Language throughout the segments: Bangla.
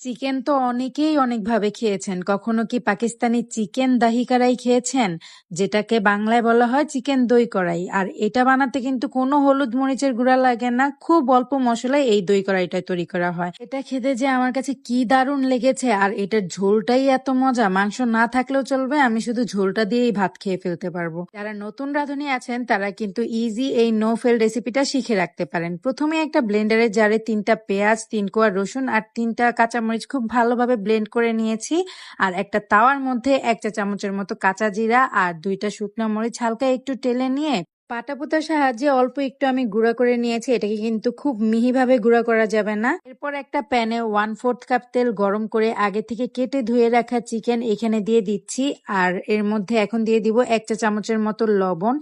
চিকেন তো অনেকেই অনেকভাবে খেয়েছেন। কখনো কি পাকিস্তানি চিকেন দাহি কড়াই খেয়েছেন? যেটাকে বাংলায় বলা হয় চিকেন দই কড়াই। আর এটা বানাতে কিন্তু কোনো হলুদ মরিচের গুঁড়া লাগে না। খুব অল্প মসলায় এই দই কড়াইটা তৈরি করা হয়। এটা খেতে যে আমার কাছে কি দারুণ লেগেছে, আর এটার ঝোলটাই এত মজা। মাংস না থাকলেও চলবে, আমি শুধু ঝোলটা দিয়েই ভাত খেয়ে ফেলতে পারবো। যারা নতুন রাঁধুনি আছেন তারা কিন্তু ইজি এই নো ফেল রেসিপিটা শিখে রাখতে পারেন। প্রথমে একটা ব্লেন্ডারের জারে 3টা পেঁয়াজ, 3 কোয়া রসুন আর 3টা কাঁচামরিচ খুব ভালোভাবে ব্লেন্ড করে নিয়েছি। আর একটা তাওয়ার মধ্যে 1 চা চামচের মতো কাঁচা জিরা আর 2টা শুকনো মরিচ হালকা একটু টেলে নিয়ে পাটাপোতার সাহায্যে অল্প একটু আমি গুঁড়া করে নিয়েছি। এটাকে কিন্তু খুব মিহিভাবে গুঁড়া করা যাবে না। এরপর একটা প্যানে 1/4 কাপ তেল গরম করে আগে থেকে কেটে ধুয়ে রাখা চিকেন এখানে দিয়ে দিচ্ছি। আর এর মধ্যে এখন দিয়ে দিব 1 চা চামচের মতো লবণ।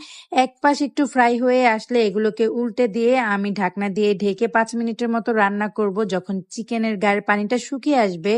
এক পাশ একটু ফ্রাই হয়ে আসলে এগুলোকে উল্টে দিয়ে আমি ঢাকনা দিয়ে ঢেকে 5 মিনিটের মতো রান্না করব। যখন চিকেনের গায়ের পানিটা শুকিয়ে আসবে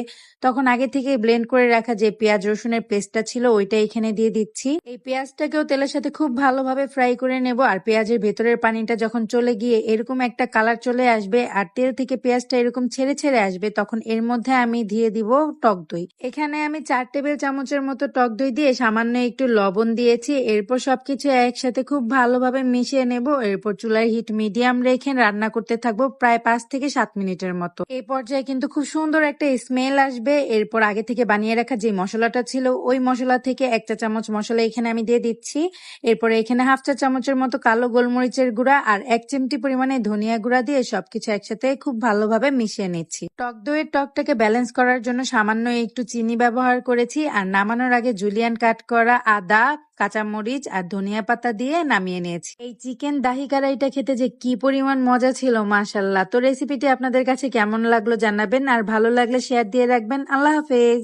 তখন আগে থেকে ব্লেন্ড করে রাখা যে পেঁয়াজ রসুনের পেস্টটা ছিল ওইটা এখানে দিয়ে দিচ্ছি। এই পেঁয়াজটাকেও তেলের সাথে খুব ভালোভাবে ফ্রাই করে নেব। আর পেঁয়াজের ভেতরের পানিটা যখন চলে গিয়ে এরকম একটা কালার চলে আসবে আর তেল থেকে পেঁয়াজটা এরকম ছেড়ে ছেড়ে আসবে, তখন এর মধ্যে আমি দিয়ে দিব টক দই। এখানে আমি 4 টেবিল চামচের মতো টক দই দিয়ে সামান্য একটু লবণ দিয়েছি। এরপর সবকিছু একসাথে খুব ভালোভাবে মিশিয়ে নেব। এরপর চুলার হিট মিডিয়াম রেখে রান্না করতে থাকবো প্রায় 5 থেকে 7 মিনিটের মতো। এই পর্যায়ে কিন্তু খুব সুন্দর একটা স্মেল আসবে। এরপর আগে থেকে বানিয়ে রাখা যে মশলাটা ছিল ওই মশলা থেকে 1 চা চামচ মশলা এখানে আমি দিয়ে দিচ্ছি। এরপরে এখানে 1/2 চা চামচের মতো কালো গোলমরিচের গুঁড়া আর 1 চিমটি পরিমাণে ধনিয়া গুঁড়া দিয়ে সবকিছু একসাথে খুব ভালোভাবে মিশিয়ে নিচ্ছি। টক দইয়ের টকটাকে ব্যালেন্স করার জন্য সামান্য একটু চিনি ব্যবহার করেছি। আর নামানোর আগে জুলিয়ান কাট করা আদা, কাঁচামরিচ আর ধনিয়া পাতা দিয়ে নামিয়ে নিয়েছি। এই চিকেন দাহি কারাইটা খেতে যে কি পরিমাণ মজা ছিল, মাশাআল্লাহ। তো রেসিপিটি আপনাদের কাছে কেমন লাগলো জানাবেন, আর ভালো লাগলে শেয়ার দিয়ে রাখবেন। আল্লাহ হাফেজ।